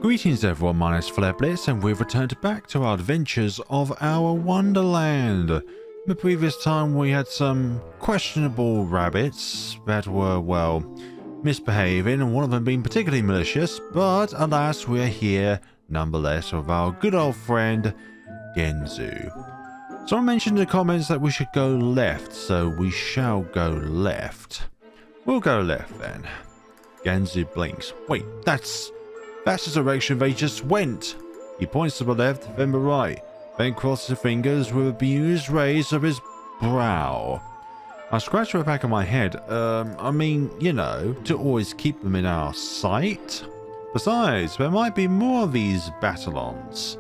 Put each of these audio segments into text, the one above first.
Greetings everyone, my name is Fleblitz and we've returned back to our adventures of Our Wonderland. In the previous time we had some questionable rabbits that were, well, misbehaving and one of them being particularly malicious, but alas we're here nonetheless with our good old friend Genzu. Someone mentioned in the comments that we should go left, so we shall go left. We'll go left then. Genzu blinks. Wait, that's the direction they just went. He points to the left, then the right, then crosses his fingers with a bemused raise of his brow. I scratch the back of my head. I mean, you know, to always keep them in our sight. Besides, there might be more of these battalions.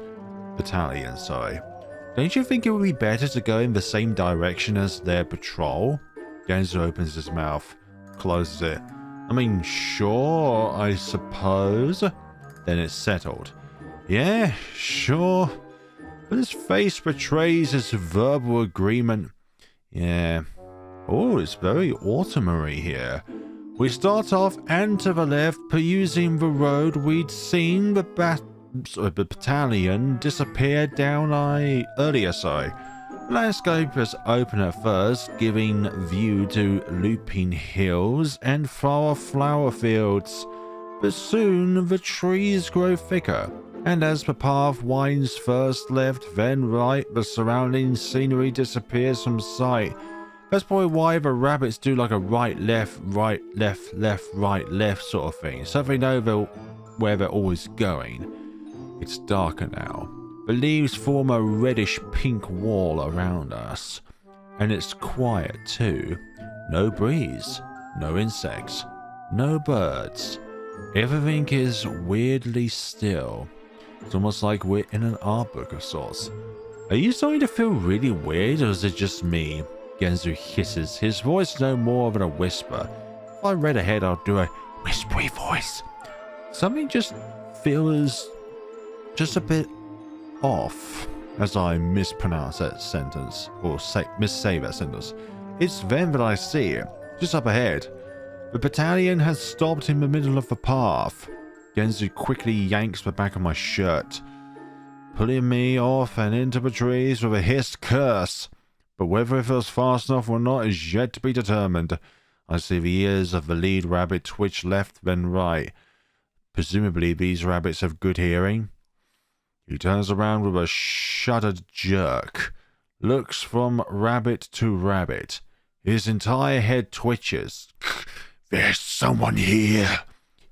Don't you think it would be better to go in the same direction as their patrol? Genzu opens his mouth, closes it. I mean, sure, I suppose. Then it's settled. Yeah, sure. But his face betrays his verbal agreement. Yeah. Oh, it's very autumnary here. We start off and to the left, perusing the road we'd seen the battalion disappear down earlier. The landscape is open at first, giving view to looping hills and far flower fields. But soon the trees grow thicker, and as the path winds first left, then right, the surrounding scenery disappears from sight. That's probably why the rabbits do like a right, left, right, left, left, right, left sort of thing, so they know where they're always going. It's darker now. The leaves form a reddish-pink wall around us, and it's quiet too. No breeze, no insects, no birds. Everything is weirdly still. It's almost like we're in an art book of sorts. Are you starting to feel really weird, or is it just me? Genzu hisses, his voice no more than a whisper. If I read ahead, I'd do a whispery voice. Something just feels just a bit off as I mispronounce that sentence, or missay that sentence. It's then that I see it, just up ahead. The battalion has stopped in the middle of the path. Genzu quickly yanks the back of my shirt, pulling me off and into the trees with a hissed curse. But whether it feels fast enough or not is yet to be determined. I see the ears of the lead rabbit twitch left then right. Presumably these rabbits have good hearing. He turns around with a shuddered jerk, looks from rabbit to rabbit. His entire head twitches. There's someone here.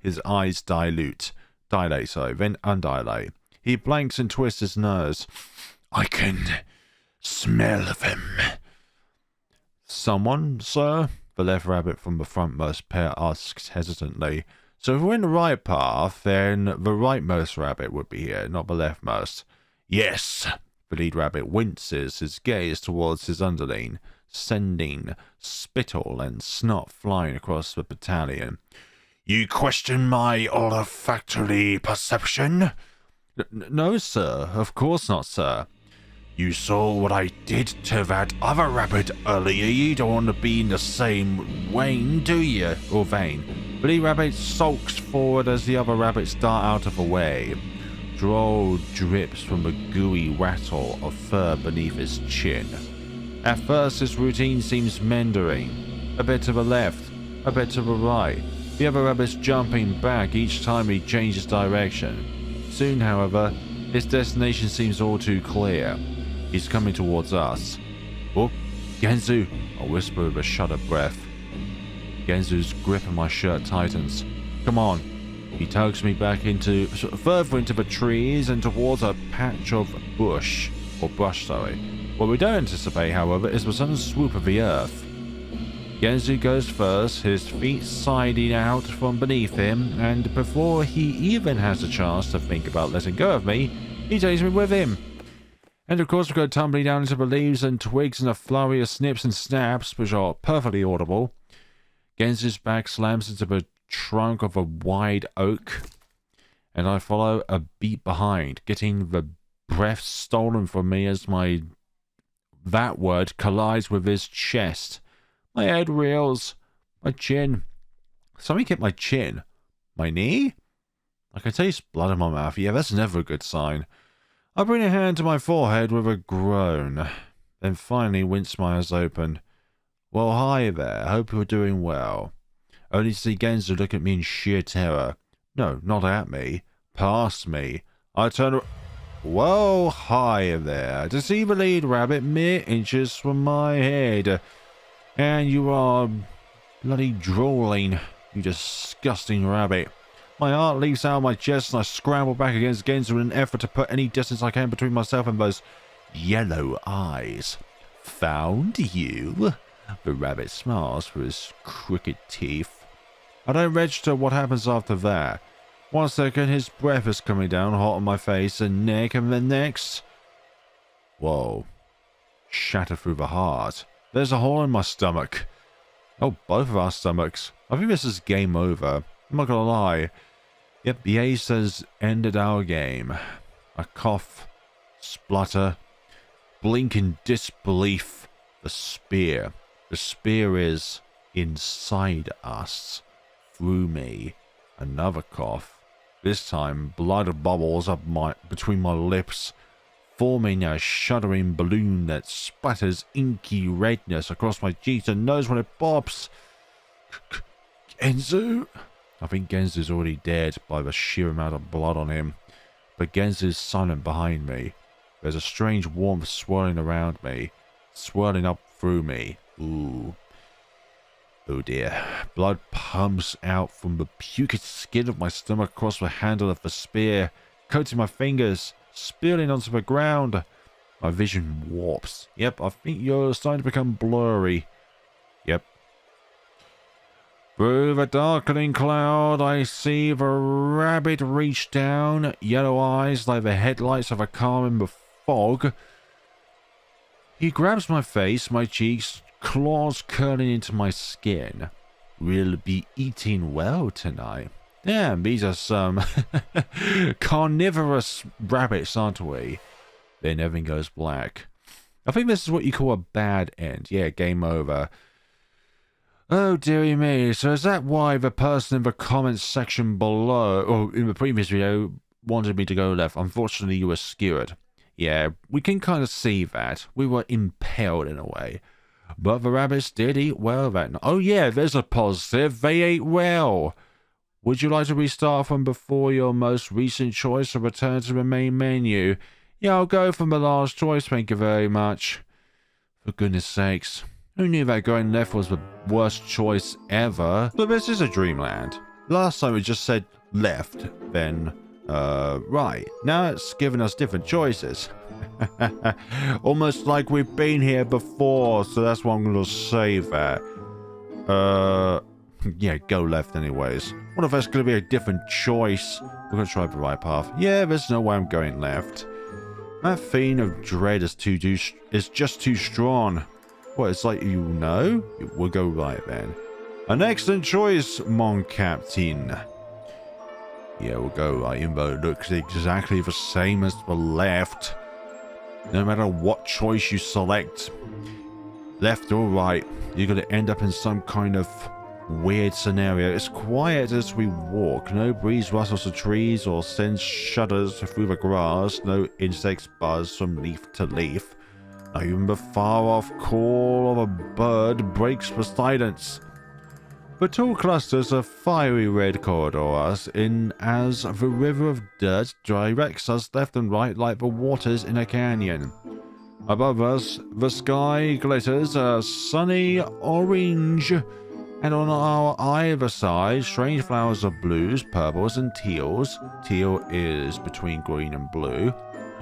His eyes dilate, then undilate. He blanks and twists his nose. I can smell them. Someone, sir? The left rabbit from the frontmost pair asks hesitantly. So if we're in the right path, then the rightmost rabbit would be here, not the leftmost. Yes. The lead rabbit winces his gaze towards his underling, sending spittle and snot flying across the battalion. You question my olfactory perception? No, sir. Of course not, sir. You saw what I did to that other rabbit earlier. You don't want to be in the same vein, do you? Or vein. The lead rabbit sulks forward as the other rabbits dart out of the way. Droll drips from the gooey rattle of fur beneath his chin. At first, his routine seems meandering. A bit to the left, a bit to the right. The other rabbit's jumping back each time he changes direction. Soon, however, his destination seems all too clear. He's coming towards us. Oh, Genzu, I whisper with a shuddered breath. Genzu's grip on my shirt tightens. Come on. He tugs me back further into the trees and towards a patch of brush. What we don't anticipate, however, is the sudden swoop of the earth. Genzu goes first, his feet siding out from beneath him, and before he even has a chance to think about letting go of me, he takes me with him. And of course we go tumbling down into the leaves and twigs in a flurry of snips and snaps, which are perfectly audible. Genzu's back slams into the trunk of a wide oak, and I follow a beat behind, getting the breath stolen from me as that word collides with his chest. My head reels. My chin. Something hit my chin. My knee? I can taste blood in my mouth. Yeah, that's never a good sign. I bring a hand to my forehead with a groan, then finally wince my eyes open. Well, hi there. Hope you're doing well. Only to see Genzo look at me in sheer terror. No, not at me. Past me. I turn... Whoa, hi there. To see the lead rabbit mere inches from my head. And you are bloody drooling, you disgusting rabbit. My heart leaps out of my chest and I scramble back against Genzo in an effort to put any distance I can between myself and those yellow eyes. Found you? The rabbit smiles through his crooked teeth. I don't register what happens after that. 1 second, his breath is coming down hot on my face and neck, and then next... Whoa. Shatter through the heart. There's a hole in my stomach. Oh, both of our stomachs. I think this is game over. I'm not gonna lie. Yep, the ace has ended our game. I cough, splutter, blink in disbelief. The spear. The spear is inside us. Through me. Another cough. This time, blood bubbles up between my lips, forming a shuddering balloon that splatters inky redness across my cheeks and nose when it pops. Genzo? I think Genzo's already dead by the sheer amount of blood on him, but Genzo's silent behind me. There's a strange warmth swirling around me, swirling up through me. Ooh. Oh dear. Blood pumps out from the putrid skin of my stomach across the handle of the spear, coating my fingers, spilling onto the ground. My vision warps. Yep, I think you're starting to become blurry. Yep. Through the darkening cloud, I see the rabbit reach down, yellow eyes like the headlights of a car in the fog. He grabs my face, my cheeks, claws curling into my skin. We'll be eating well tonight. Damn, these are some carnivorous rabbits, aren't we? Then everything goes black. I think this is what you call a bad end. Yeah, game over. Oh, dearie me. So is that why the person in the comments section below, or in the previous video, wanted me to go left? Unfortunately, you were skewered. Yeah, we can kind of see that. We were impaled in a way. But the rabbits did eat well that night. Oh yeah, there's a positive. They ate well. Would you like to restart from before your most recent choice or return to the main menu? Yeah, I'll go from the last choice, thank you very much. For goodness sakes. Who knew that going left was the worst choice ever? But this is a dreamland. Last time it just said left, then, right. Now it's given us different choices. Almost like we've been here before, so that's why I'm going to say that. Yeah, go left anyways. What if that's going to be a different choice? We're going to try the right path. Yeah, there's no way I'm going left. That feeling of dread is just too strong. What, it's like, you know? We'll go right then. An excellent choice, mon captain. Yeah, we'll go right, even though it looks exactly the same as the left. No matter what choice you select, left or right, you're going to end up in some kind of weird scenario. It's quiet as we walk. No breeze rustles the trees or sends shudders through the grass. No insects buzz from leaf to leaf. Not even the far-off call of a bird breaks the silence. The tall clusters of fiery red corridor us in as the river of dirt directs us left and right like the waters in a canyon. Above us, the sky glitters a sunny orange, and on our either side, strange flowers of blues, purples, and teals. Teal is between green and blue.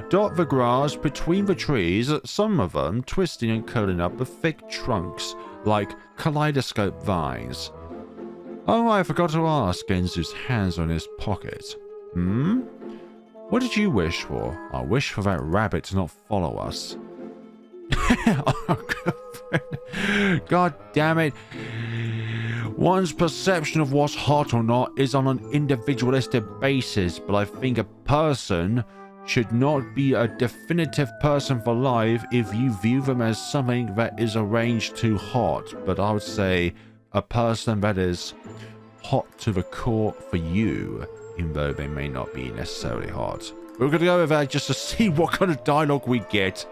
Dot the grass between the trees, some of them twisting and curling up the thick trunks like kaleidoscope vines. Oh, I forgot to ask. Genzo's hands on his pocket. What did you wish for? I wish for that rabbit to not follow us. God damn it. One's perception of what's hot or not is on an individualistic basis, but I think a person should not be a definitive person for life if you view them as something that is arranged too hot. But I would say a person that is hot to the core for you. even though they may not be necessarily hot. We're going to go with that just to see what kind of dialogue we get.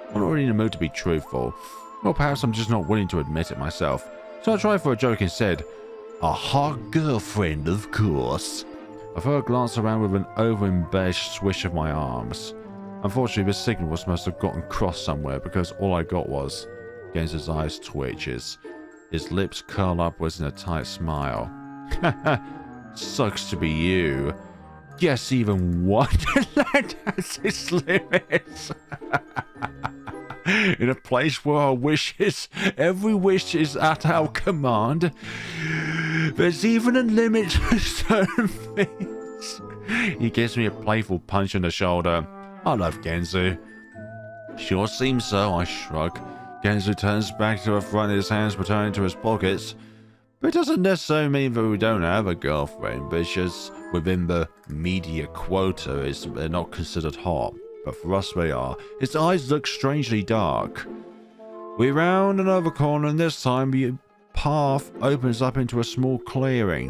I'm not really in the mood to be truthful. Or perhaps I'm just not willing to admit it myself. So I tried for a joke instead. A hot girlfriend, of course. I threw a glance around with an over-embellished swish of my arms. Unfortunately, the signals must have gotten crossed somewhere because all I got was Genzo's eyes twitches. His lips curl upwards in a tight smile. Haha, sucks to be you. Yes, even Wonderland has its limits. In a place where our wishes, every wish is at our command, there's even a limit to certain things. He gives me a playful punch on the shoulder. I love Genzo. Sure seems so, I shrug. Genzo turns back to the front, his hands returning to his pockets. But it doesn't necessarily mean that we don't have a girlfriend, but it's just within the media quota, they're not considered hot. But for us they are. His eyes look strangely dark. We round another corner, and this time the path opens up into a small clearing.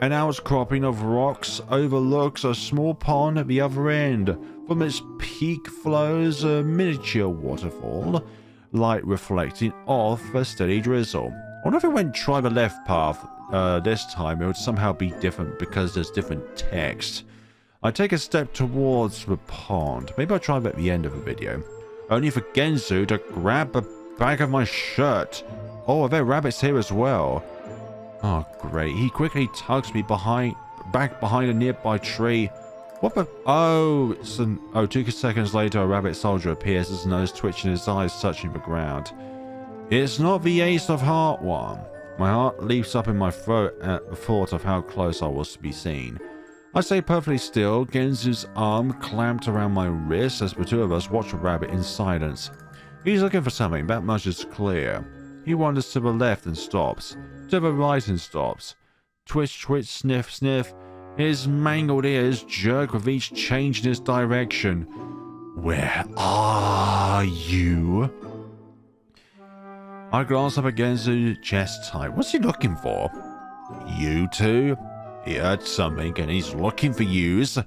An outcropping of rocks overlooks a small pond at the other end. From its peak flows a miniature waterfall, light reflecting off a steady drizzle. I wonder if we went try the left path this time, it would somehow be different because there's different text. I take a step towards the pond. Maybe I'll try that at the end of the video. Only for Genzo to grab the back of my shirt. Oh, are there rabbits here as well? Oh, great. He quickly tugs me back behind a nearby tree. What the? Oh, 2 seconds later, a rabbit soldier appears, his nose twitching, his eyes touching the ground. It's not the Ace of Heart one. My heart leaps up in my throat at the thought of how close I was to be seen. I stay perfectly still, Genzo's arm clamped around my wrist as the two of us watch the rabbit in silence. He's looking for something, that much is clear. He wanders to the left and stops. To the right and stops. Twitch, twitch, sniff, sniff. His mangled ears jerk with each change in his direction. Where are you? I glance up against the chest tight. What's he looking for? You two? He heard something and he's looking for yous.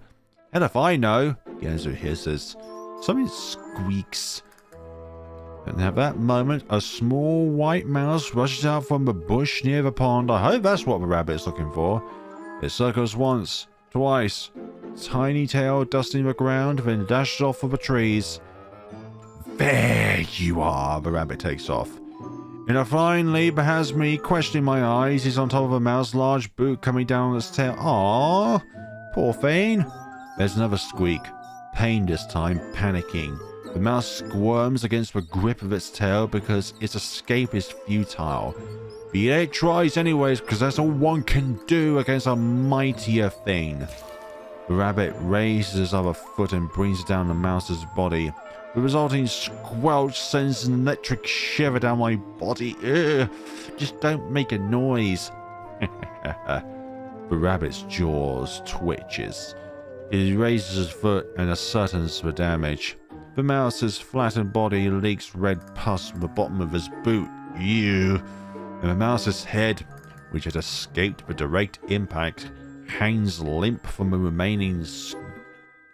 And if I know, Genzo hisses. Something squeaks. And at that moment, a small white mouse rushes out from the bush near the pond. I hope that's what the rabbit's looking for. It circles once, twice, tiny tail dusting the ground, then dashes off for the trees. There you are, the rabbit takes off. In a flying leap, it has me questioning my eyes. He's on top of a mouse, large boot coming down on its tail. Aww, poor thing. There's another squeak. Pain this time, panicking. The mouse squirms against the grip of its tail because its escape is futile. But it tries anyways, because that's all one can do against a mightier thing. The rabbit raises his other foot and brings down the mouse's body. The resulting squelch sends an electric shiver down my body. Ugh, just don't make a noise. The rabbit's jaws twitches. He raises his foot and ascertains the damage. The mouse's flattened body leaks red pus from the bottom of his boot. Ew. And the mouse's head, which had escaped the direct impact, hangs limp from the remaining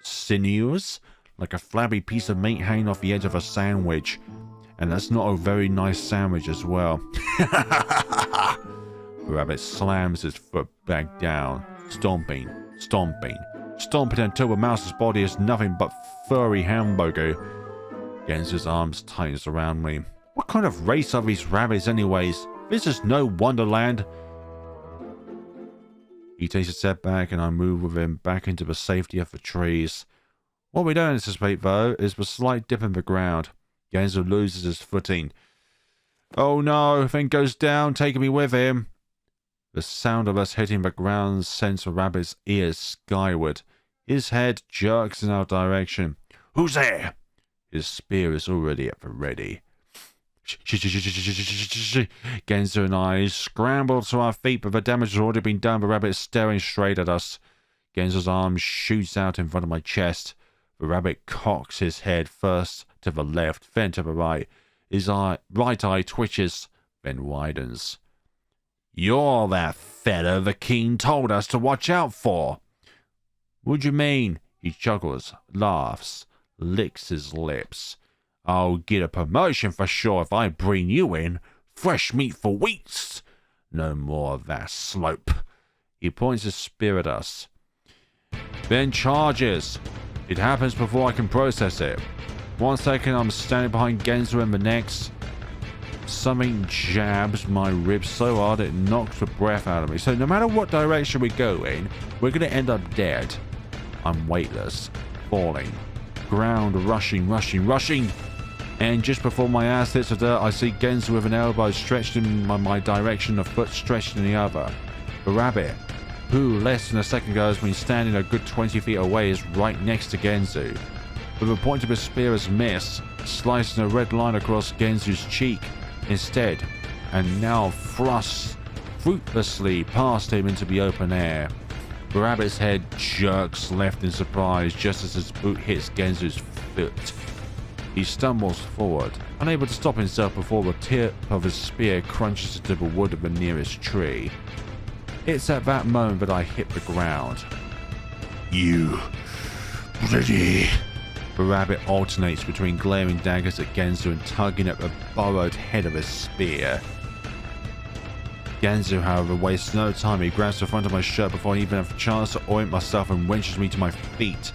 sinews, like a flabby piece of meat hanging off the edge of a sandwich. And that's not a very nice sandwich as well. The rabbit slams his foot back down, stomping, stomping, stomping until the mouse's body is nothing but furry hamburger. Genzo's arms tightens around me. What kind of race are these rabbits anyways? This is no Wonderland. He takes a step back and I move with him back into the safety of the trees. What we don't anticipate, though, is the slight dip in the ground. Genzo loses his footing. Oh no, thing goes down, taking me with him. The sound of us hitting the ground sends the rabbit's ears skyward. His head jerks in our direction. Who's there? His spear is already at the ready. Genzo and I scramble to our feet, but the damage has already been done. The rabbit is staring straight at us. Genzo's arm shoots out in front of my chest. The rabbit cocks his head first to the left, then to the right. His right eye twitches, then widens. You're that fella the king told us to watch out for. What do you mean? He chuckles, laughs, licks his lips. I'll get a promotion for sure if I bring you in. Fresh meat for weeks. No more of that slope. He points his spear at us. Then charges. It happens before I can process it. 1 second, I'm standing behind Genzo, and the next, something jabs my ribs so hard it knocks the breath out of me. So no matter what direction we go in, we're going to end up dead. I'm weightless, falling, ground rushing. And just before my ass hits the dirt, I see Genzo with an elbow stretched in my direction, a foot stretched in the other. The rabbit, who less than a second ago has been standing a good 20 feet away, is right next to Genzo. With the point of his spear as missed, slicing a red line across Genzo's cheek instead, and now thrusts fruitlessly past him into the open air. The rabbit's head jerks left in surprise just as his boot hits Genzo's foot. He stumbles forward, unable to stop himself before the tip of his spear crunches into the wood of the nearest tree. It's at that moment that I hit the ground. You bloody... The rabbit alternates between glaring daggers at Genzo and tugging at the burrowed head of his spear. Genzo, however, wastes no time. He grabs the front of my shirt before I even have a chance to orient myself and wrenches me to my feet.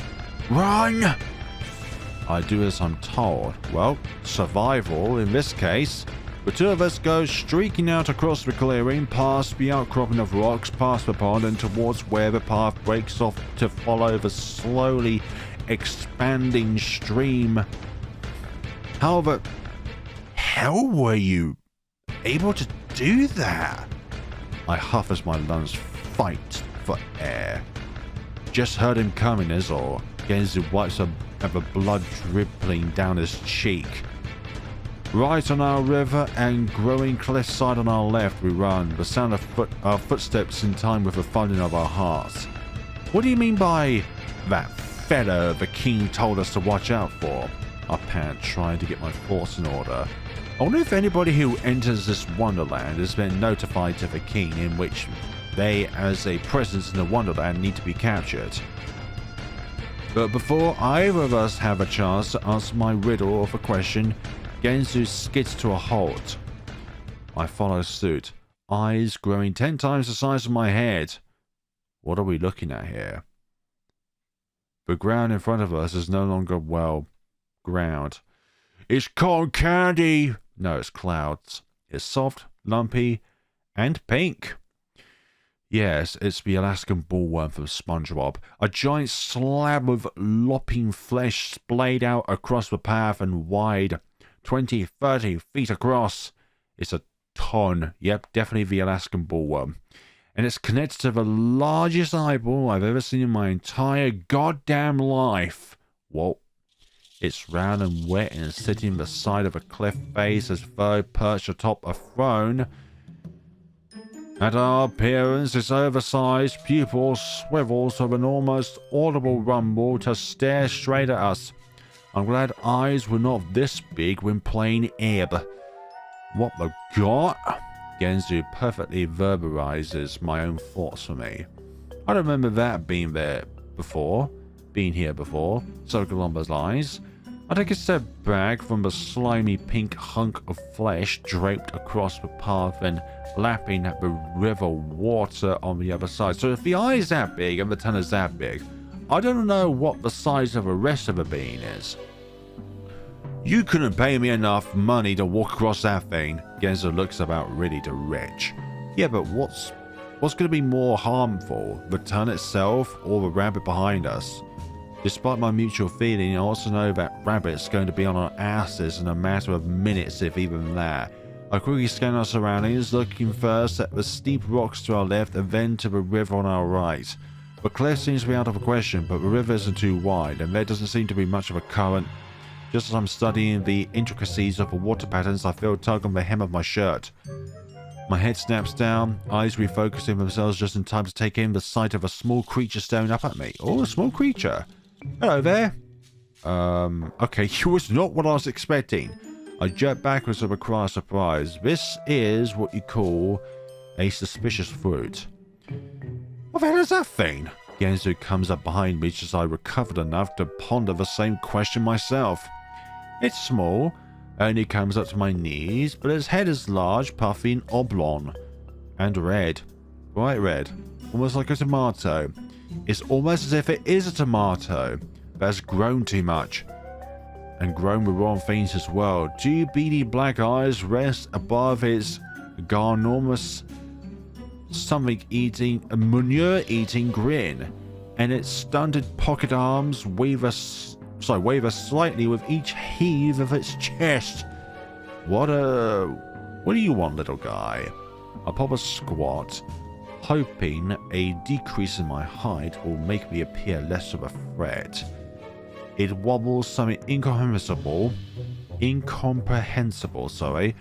Run! I do as I'm told. Well, survival in this case. The two of us go streaking out across the clearing, past the outcropping of rocks, past the pond, and towards where the path breaks off to follow the slowly expanding stream. How the hell were you able to do that? I huff as my lungs fight for air. Just heard him coming is all. Genzo wipes at the blood dribbling down his cheek. Right on our river and growing cliffside on our left we run, the sound of our footsteps in time with the thudding of our hearts. What do you mean by that fella the king told us to watch out for? I pant, trying to get my thoughts in order. I wonder if anybody who enters this wonderland has been notified to the king, in which they, as a presence in the wonderland, need to be captured. But before either of us have a chance to answer my riddle of a question, Genzo skids to a halt. I follow suit, eyes growing 10 times the size of my head. What are we looking at here? The ground in front of us is no longer, well, ground. It's cotton candy! No, it's clouds. It's soft, lumpy, and pink. Yes, it's the Alaskan bullworm from SpongeBob. A giant slab of lopping flesh splayed out across the path and wide, 20, 30 feet across. It's a ton. Yep, definitely the Alaskan bullworm. And it's connected to the largest eyeball I've ever seen in my entire goddamn life. Whoa. It's round and wet and sitting beside of a cliff face as though perched atop a throne. At our appearance, its oversized pupil swivels with an almost audible rumble to stare straight at us. I'm glad eyes were not this big when playing Ebb. What the god? Genzo perfectly verbalizes my own thoughts for me. I don't remember that being here before. So Columba's lies. I take a step back from the slimy pink hunk of flesh draped across the path and lapping at the river water on the other side. So if the eye is that big and the tongue is that big, I don't know what the size of the rest of the being is. You couldn't pay me enough money to walk across that thing. Genzo looks about ready to retch. Yeah, but what's going to be more harmful, the tongue itself or the rabbit behind us? Despite my mutual feeling, I also know that rabbit's going to be on our asses in a matter of minutes, if even that. I quickly scan our surroundings, looking first at the steep rocks to our left and then to the river on our right. The cliff seems to be out of the question, but the river isn't too wide, and there doesn't seem to be much of a current. Just as I'm studying the intricacies of the water patterns, I feel a tug on the hem of my shirt. My head snaps down, eyes refocusing themselves just in time to take in the sight of a small creature staring up at me. Oh, a small creature. Hello there. Okay, it was not what I was expecting. I jerk backwards with a cry of surprise. This is what you call a suspicious fruit. What the hell is that thing? Genzu comes up behind me just as I recovered enough to ponder the same question myself. It's small, only comes up to my knees, but its head is large, puffy, and oblong. And red. Bright red. Almost like a tomato. It's almost as if it is a tomato, but has grown too much. And grown with wrong things as well. Two beady black eyes rest above its ginormous something-eating, manure-eating grin, and its stunted pocket arms waver slightly with each heave of its chest. What do you want, little guy? I pop a squat, hoping a decrease in my height will make me appear less of a threat. It wobbles something incomprehensible, sorry.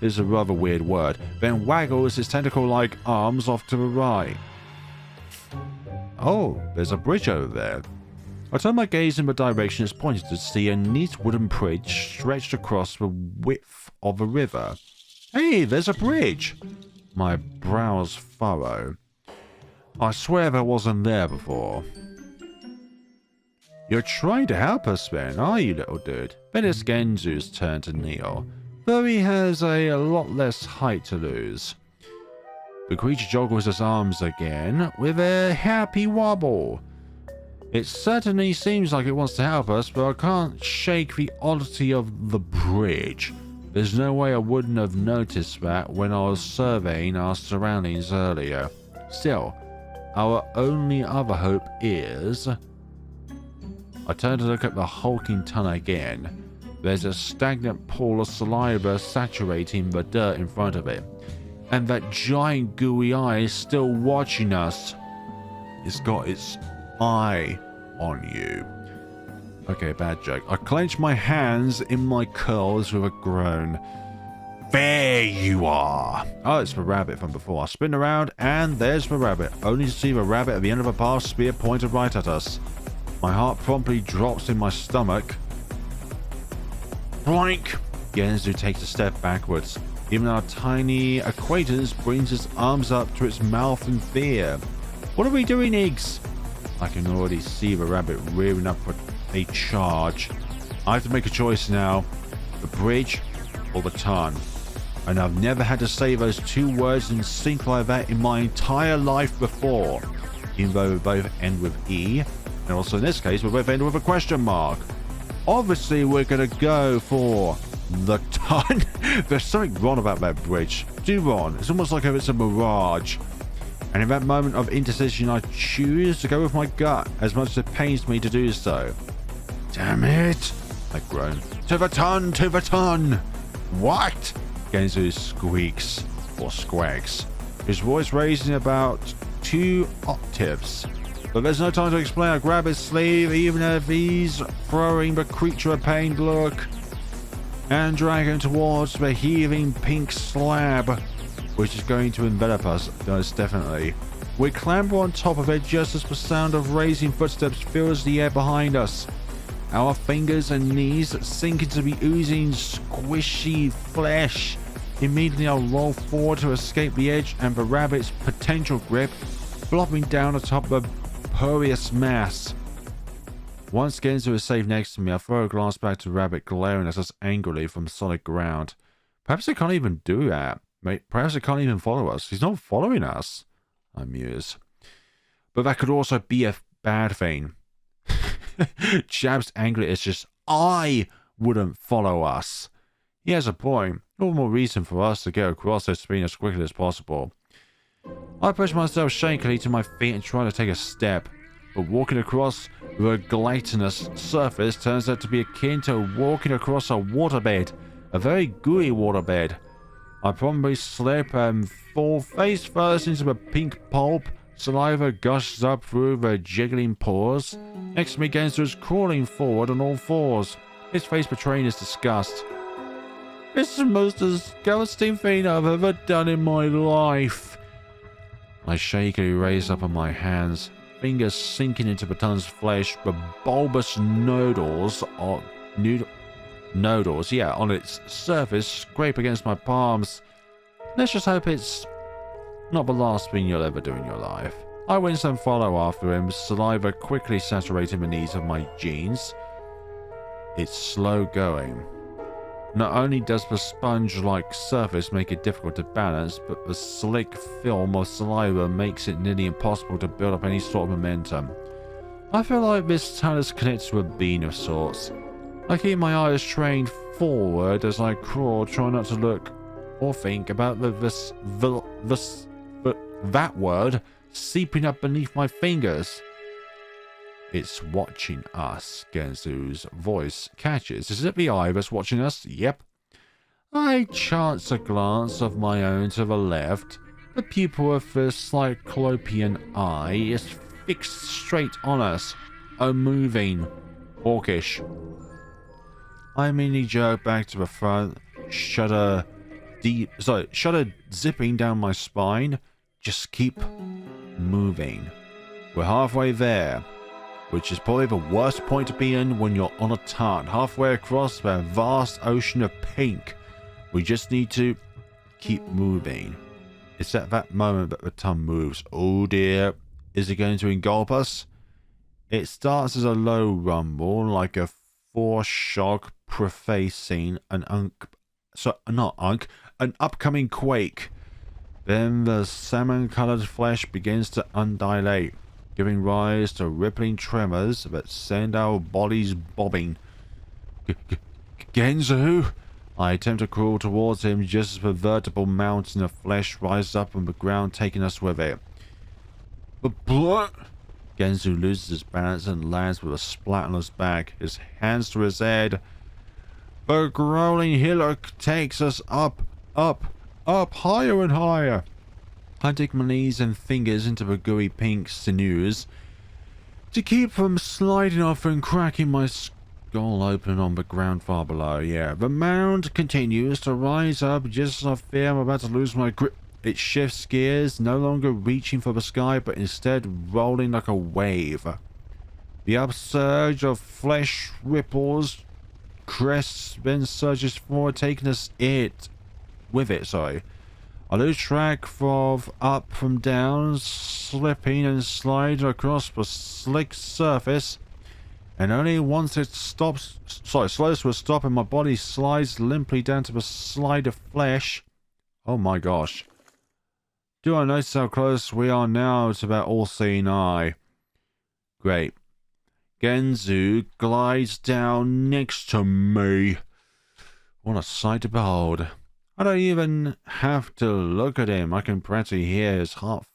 It's a rather weird word, then waggles its tentacle-like arms off to the right. Oh, there's a bridge over there. I turn my gaze in the direction it's pointed to see a neat wooden bridge stretched across the width of the river. Hey, there's a bridge! My brows furrow. I swear there wasn't there before. You're trying to help us then, are you, little dude? Then it's Genzu's turn to kneel, though he has a lot less height to lose. The creature joggles its arms again with a happy wobble. It certainly seems like it wants to help us, but I can't shake the oddity of the bridge. There's no way I wouldn't have noticed that when I was surveying our surroundings earlier. Still, our only other hope is... I turn to look at the hulking ton again. There's a stagnant pool of saliva saturating the dirt in front of it. And that giant gooey eye is still watching us. It's got its eye on you. Okay, bad joke. I clench my hands in my curls with a groan. There you are. Oh, it's the rabbit from before. I spin around and there's the rabbit, only to see the rabbit at the end of a path, spear pointed right at us. My heart promptly drops in my stomach. Blank! Genzu takes a step backwards. Even our tiny acquaintance brings its arms up to its mouth in fear. What are we doing, Iggs? I can already see the rabbit rearing up for a charge. I have to make a choice now. The bridge or the ton. And I've never had to say those two words in sync like that in my entire life before. Even though they both end with E. And also in this case, we both end with a question mark. Obviously, we're going to go for the ton. There's something wrong about that bridge. Too wrong. It's almost like if it's a mirage. And in that moment of indecision, I choose to go with my gut, as much as it pains me to do so. Damn it! I groan. To the ton! To the ton! What? Genzu squeaks, or squawks, his voice raising about 2 octaves. But there's no time to explain. I grab his sleeve, even if he's throwing the creature a pained look, and drag him towards the heaving pink slab, which is going to envelop us, most definitely. We clamber on top of it just as the sound of raising footsteps fills the air behind us. Our fingers and knees sink into the oozing, squishy flesh. Immediately I'll roll forward to escape the edge and the rabbit's potential grip, flopping down atop the pervious mass. Once Genzu is safe next to me, I throw a glance back to the rabbit glaring at us angrily from solid ground. Perhaps it can't even do that. Perhaps it can't even follow us. He's not following us, I muse. But that could also be a bad thing. Jabs angrily, it's just, I wouldn't follow us. He has a point. All more reason for us to get across this screen as quickly as possible. I push myself shakily to my feet and try to take a step. But walking across the gelatinous surface turns out to be akin to walking across a waterbed. A very gooey waterbed. I probably slip and fall face first into the pink pulp. Saliva gushes up through the jiggling pores. Next to me, Genzu is crawling forward on all fours, his face betraying his disgust. This is the most disgusting thing I've ever done in my life. I shakily raise up on my hands, fingers sinking into the ton's flesh, the bulbous noodles on its surface scrape against my palms. Let's just hope it's not the last thing you'll ever do in your life. I wince and follow after him, saliva quickly saturating the knees of my jeans. It's slow going. Not only does the sponge-like surface make it difficult to balance, but the slick film of saliva makes it nearly impossible to build up any sort of momentum. I feel like this tunnel is connected to a bean of sorts. I keep my eyes trained forward as I crawl, trying not to look or think about that word seeping up beneath my fingers. It's watching us, Genzu's voice catches. Is it the eye that's watching us? Yep. I chance a glance of my own to the left. The pupil of the cyclopean eye is fixed straight on us, unmoving, hawkish. I immediately jerk back to the front, shudder zipping down my spine. Just keep moving. We're halfway there, which is probably the worst point to be in when you're on a ton, halfway across the vast ocean of pink. We just need to keep moving. It's at that moment that the ton moves. Oh dear, is it going to engulf us? It starts as a low rumble, like a foreshock prefacing an upcoming quake. Then the salmon-colored flesh begins to undilate, giving rise to rippling tremors that send our bodies bobbing. Genzu? I attempt to crawl towards him just as the vertical mountain of flesh rises up from the ground, taking us with it. But blood! Genzu loses his balance and lands with a splat on his back, his hands to his head. The growling hillock takes us up, higher and higher. I dig my knees and fingers into the gooey pink sinews to keep from sliding off and cracking my skull open on the ground far below. Yeah, the mound continues to rise up just as I fear I'm about to lose my grip. It shifts gears, no longer reaching for the sky, but instead rolling like a wave. The upsurge of flesh ripples, crests, then surges forward, taking us with it. I lose track of up from down, slipping and sliding across the slick surface, and only once it slows to a stop and my body slides limply down to the slide of flesh. Oh my gosh. Do I notice how close we are now to that all-seeing eye? Great. Genzu glides down next to me. What a sight to behold. I don't even have to look at him. I can practically hear his heart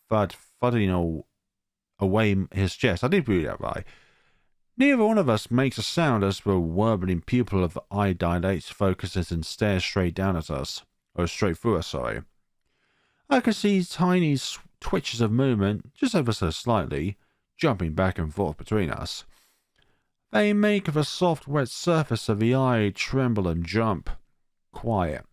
thudding away his chest. I did read that right. Neither one of us makes a sound as the warbling pupil of the eye dilates, focuses, and stares straight down at us. Or straight through us, sorry. I can see tiny twitches of movement, just ever so slightly, jumping back and forth between us. They make the soft, wet surface of the eye tremble and jump. Quiet.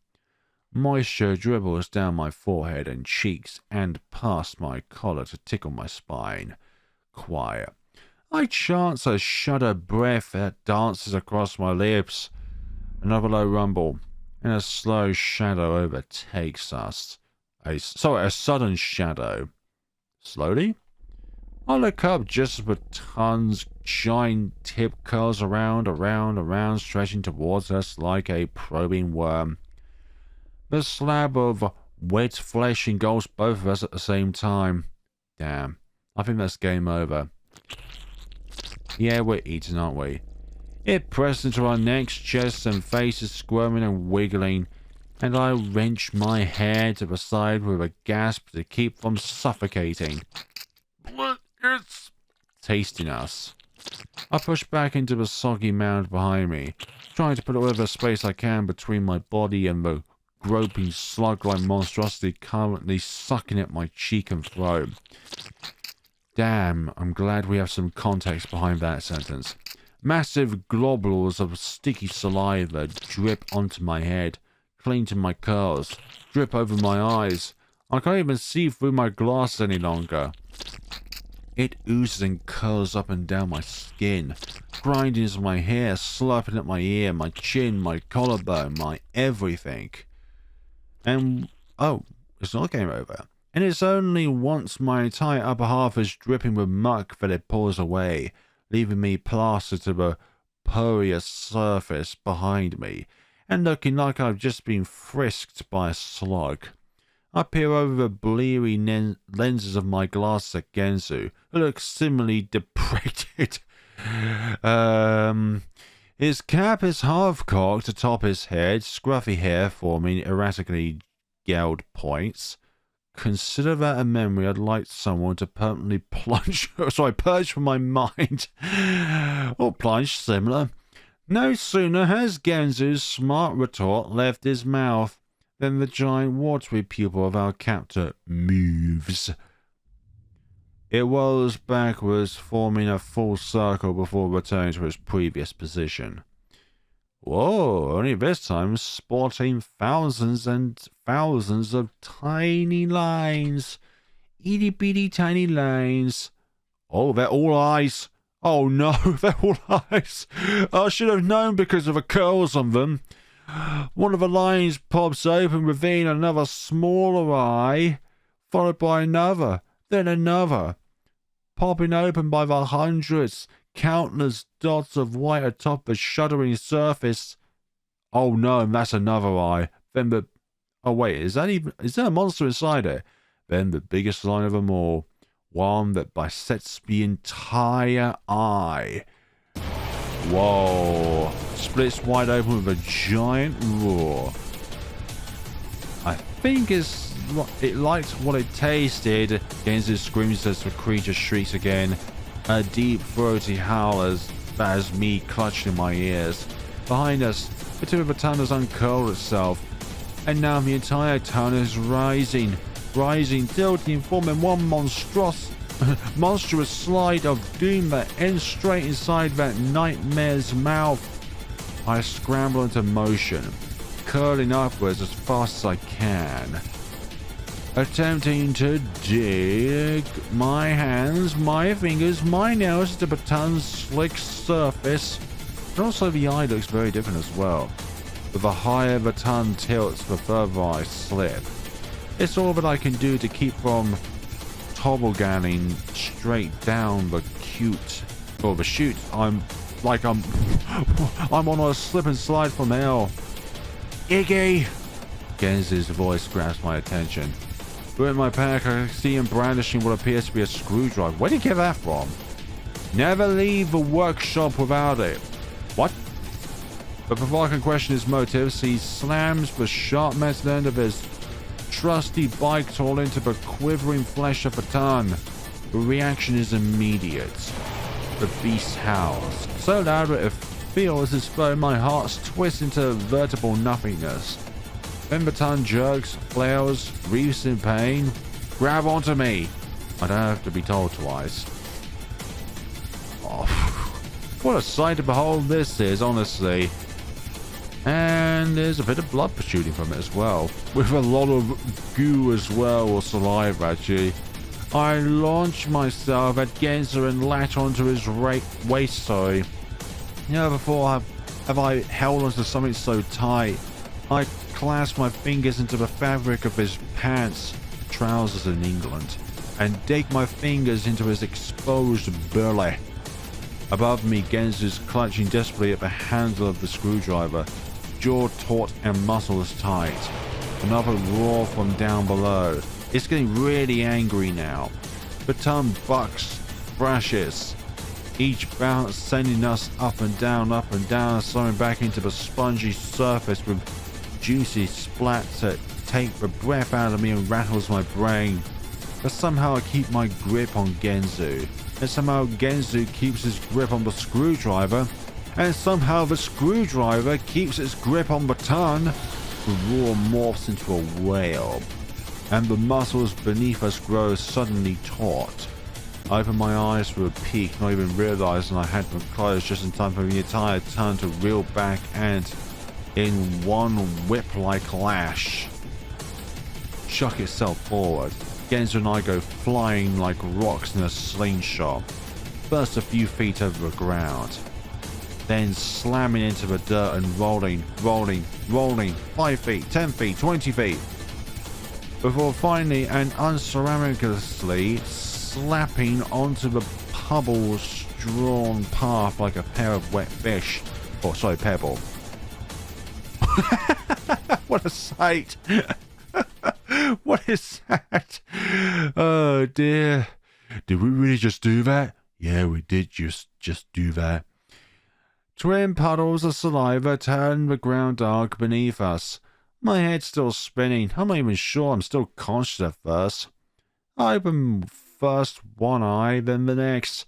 Moisture dribbles down my forehead and cheeks and past my collar to tickle my spine. Quiet. I chance a shudder breath that dances across my lips. Another low rumble, and a slow shadow overtakes us. A sudden shadow. Slowly? I look up just as the tun's giant tip curls around, stretching towards us like a probing worm. The slab of wet flesh engulfs both of us at the same time. Damn, I think that's game over. Yeah, we're eaten, aren't we? It presses into our necks, chests, and faces, squirming and wiggling, and I wrench my hair to the side with a gasp to keep from suffocating. It's tasting us. I push back into the soggy mound behind me, trying to put whatever space I can between my body and the groping slug-like monstrosity currently sucking at my cheek and throat. Damn, I'm glad we have some context behind that sentence. Massive globules of sticky saliva drip onto my head, cling to my curls, drip over my eyes. I can't even see through my glasses any longer. It oozes and curls up and down my skin, grinding into my hair, slurping at my ear, my chin, my collarbone, my everything. And, oh, it's not game over. and it's only once my entire upper half is dripping with muck that it pulls away, leaving me plastered to the porous surface behind me, and looking like I've just been frisked by a slug. I peer over the bleary lenses of my glasses at Genzu, who looks similarly depleted. His cap is half-cocked atop his head, scruffy hair forming erratically gelled points. Consider that a memory I'd like someone to permanently purge from my mind. Or plunge, similar. No sooner has Genzu's smart retort left his mouth than the giant watery pupil of our captor moves. It rolls backwards, forming a full circle before returning to its previous position. Whoa, only this time sporting thousands and thousands of tiny lines. Itty-bitty tiny lines. Oh, they're all eyes. Oh no, they're all eyes. I should have known because of the curls on them. One of the lines pops open, revealing another smaller eye, followed by another, then another. Popping open by the hundreds, countless dots of white atop the shuddering surface. Oh no, that's another eye. Then the... Oh wait, is there a monster inside it? Then the biggest line of them all. One that bisects the entire eye. Whoa. Splits wide open with a giant roar. I think it liked what it tasted. Genzu screams as the creature shrieks again. A deep, throaty howl that has me clutching in my ears. Behind us, the tip of the tunnel has uncurled itself. And now the entire tunnel is rising, tilting, forming one monstrous slide of doom that ends straight inside that nightmare's mouth. I scramble into motion, curling upwards as fast as I can, attempting to dig my hands, my fingers, my nails to the baton's slick surface. And also the eye looks very different as well, with the higher the baton tilts, the further I slip. It's all that I can do to keep from tobogganing straight down the chute. I'm on a slip and slide from hell. Iggy! Genzu's voice grabs my attention. Through in my pack, I see him brandishing what appears to be a screwdriver. Where did he get that from? Never leave the workshop without it. What? But before I can question his motives, he slams the sharp metal end of his trusty bike tool into the quivering flesh of a ton. The reaction is immediate. The beast howls, so loud that it feels as though my heart's twisted into vertebral nothingness. Then the ton jerks, flails, wreathes in pain. Grab onto me! I don't have to be told twice. Oh, what a sight to behold this is, honestly. And there's a bit of blood protruding from it as well, with a lot of goo as well, or saliva actually. I launch myself at Genzu and latch onto his waist, sorry. Never before have I held onto something so tight. I clasp my fingers into the fabric of his pants, trousers in England, and dig my fingers into his exposed belly. Above me, Genzu's clutching desperately at the handle of the screwdriver, jaw taut and muscles tight. Another roar from down below. It's getting really angry now. The ton bucks, thrashes, each bounce sending us up and down, slowing back into the spongy surface with juicy splats that take the breath out of me and rattles my brain. But somehow I keep my grip on Genzu, and somehow Genzu keeps his grip on the screwdriver, and somehow the screwdriver keeps its grip on the ton. The roar morphs into a wail, and the muscles beneath us grow suddenly taut. I open my eyes through a peak, not even realizing I had them closed just in time for the entire ton to reel back and, in one whip-like lash, chuck itself forward. Genzu and I go flying like rocks in a slingshot, first a few feet over the ground, then slamming into the dirt and rolling, 5 feet, 10 feet, 20 feet. before finally and unceremoniously slapping onto the pebble-strewn path like a pair of wet fish. Oh, sorry, pebble. What a sight! What is that? Oh dear. Did we really just do that? Yeah, we did just do that. Twin puddles of saliva turned the ground dark beneath us. My head's still spinning. I'm not even sure I'm still conscious at first. I open first one eye, then the next.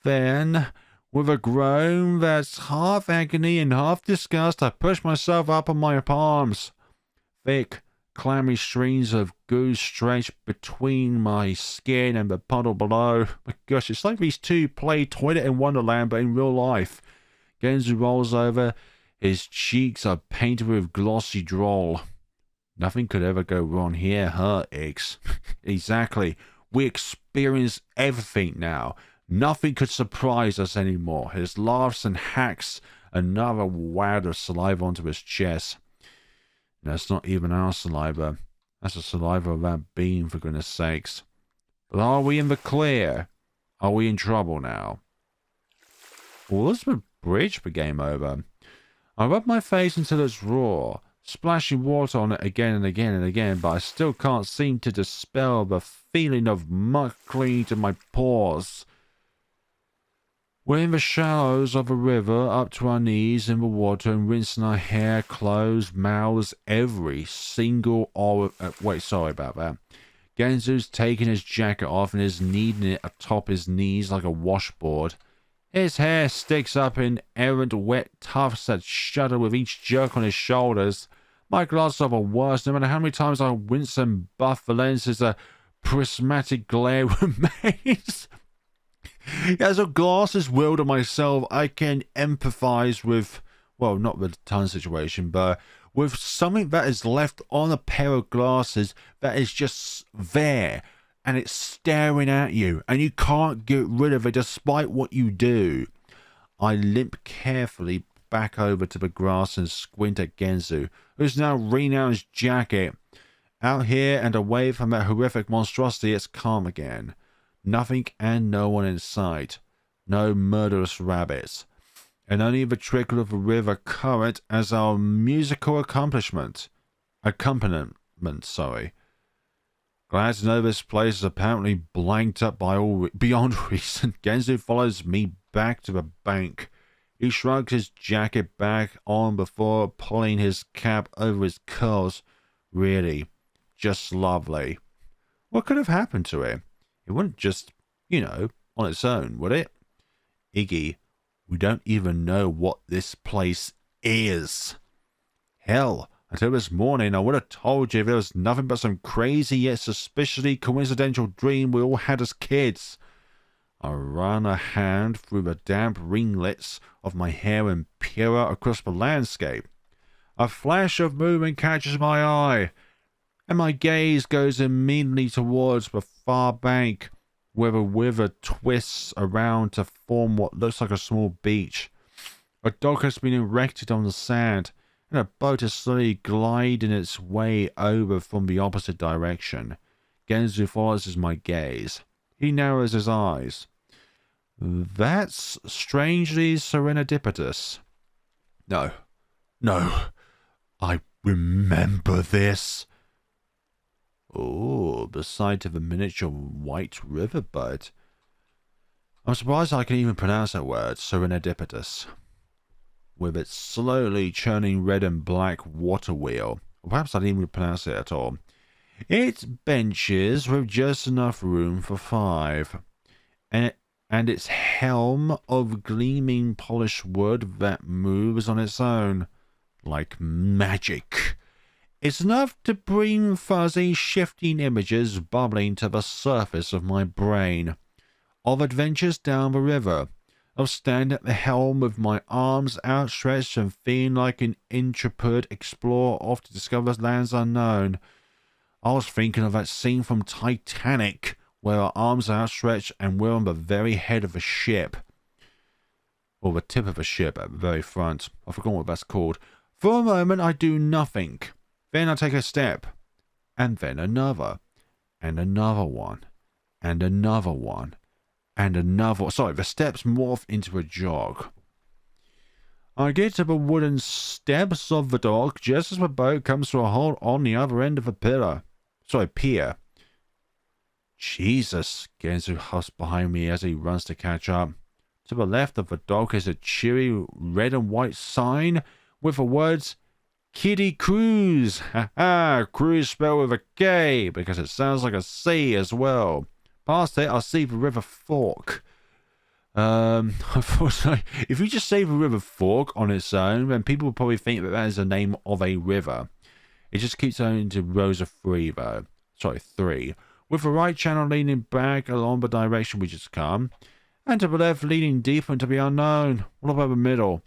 Then, with a groan that's half agony and half disgust, I push myself up on my palms. Thick, clammy streams of goo stretch between my skin and the puddle below. My gosh, it's like these two play Toilet in Wonderland, but in real life. Genzu rolls over. His cheeks are painted with glossy droll. Nothing could ever go wrong here, huh, Ix? Exactly. We experience everything now. Nothing could surprise us anymore. His laughs and hacks another wad of saliva onto his chest. That's not even our saliva. That's the saliva of that bean, for goodness sakes. But are we in the clear? Are we in trouble now? Was the bridge for game over? I rub my face until it's raw, splashing water on it again and again and again, but I still can't seem to dispel the feeling of muck clinging to my pores. We're in the shallows of a river, up to our knees in the water and rinsing our hair, clothes, mouths, every single wait, sorry about that. Genzu's taking his jacket off and is kneading it atop his knees like a washboard. His hair sticks up in errant wet tufts that shudder with each jerk on his shoulders. My glasses are the worst, no matter how many times I wince and buff the lenses, the prismatic glare remains. As a glasses wielder myself, I can empathize with, well, not with the ton situation, but with something that is left on a pair of glasses that is just there, and it's staring at you, and you can't get rid of it despite what you do. I limp carefully back over to the grass and squint at Genzu, who's now wringing out his jacket. Out here and away from that horrific monstrosity, it's calm again. Nothing and no one in sight. No murderous rabbits. And only the trickle of the river current as our musical accompaniment, sorry. Glad to know this place is apparently blanked up by all beyond reason. Genzu follows me back to the bank. He shrugs his jacket back on before pulling his cap over his curls. Really, just lovely. What could have happened to it? It wouldn't just, on its own, would it? Iggy, we don't even know what this place is. Hell, until this morning I would have told you if it was nothing but some crazy yet suspiciously coincidental dream we all had as kids. I run a hand through the damp ringlets of my hair and peer out across the landscape. A flash of movement catches my eye, and my gaze goes immediately towards the far bank, where the river twists around to form what looks like a small beach. A dock has been erected on the sand, and a boat is slowly gliding its way over from the opposite direction. Genzu follows my gaze. He narrows his eyes. That's strangely serendipitous. No, I remember this. Oh, the sight of a miniature white riverbud. I'm surprised I can even pronounce that word, serendipitous. With its slowly churning red and black water wheel. Or perhaps I didn't even pronounce it at all. Its benches with just enough room for 5. And its helm of gleaming polished wood that moves on its own. Like magic. It's enough to bring fuzzy, shifting images bubbling to the surface of my brain. Of adventures down the river. Of standing at the helm with my arms outstretched and feeling like an intrepid explorer off to discover lands unknown. I was thinking of that scene from Titanic, where our arms are outstretched and we're on the very head of a ship. Or the tip of a ship at the very front. I forgot what that's called. For a moment I do nothing. Then I take a step. and then another, and another one, and another one, and another. Sorry, the steps morph into a jog. I get to the wooden steps of the dock just as the boat comes to a halt on the other end of the pier. Jesus, Genzu huffs behind me as he runs to catch up. To the left of the dock is a cheery red and white sign with the words Kiddie Cruise. Ha ha, cruise spelled with a K because it sounds like a C as well. Past it, I see the River Fork. Unfortunately, if you just say the River Fork on its own, then people will probably think that is the name of a river. It just keeps going into rows of three, though. Sorry, three. With the right channel leaning back along the direction we just come, and to the left leading deeper into the unknown. What about the middle?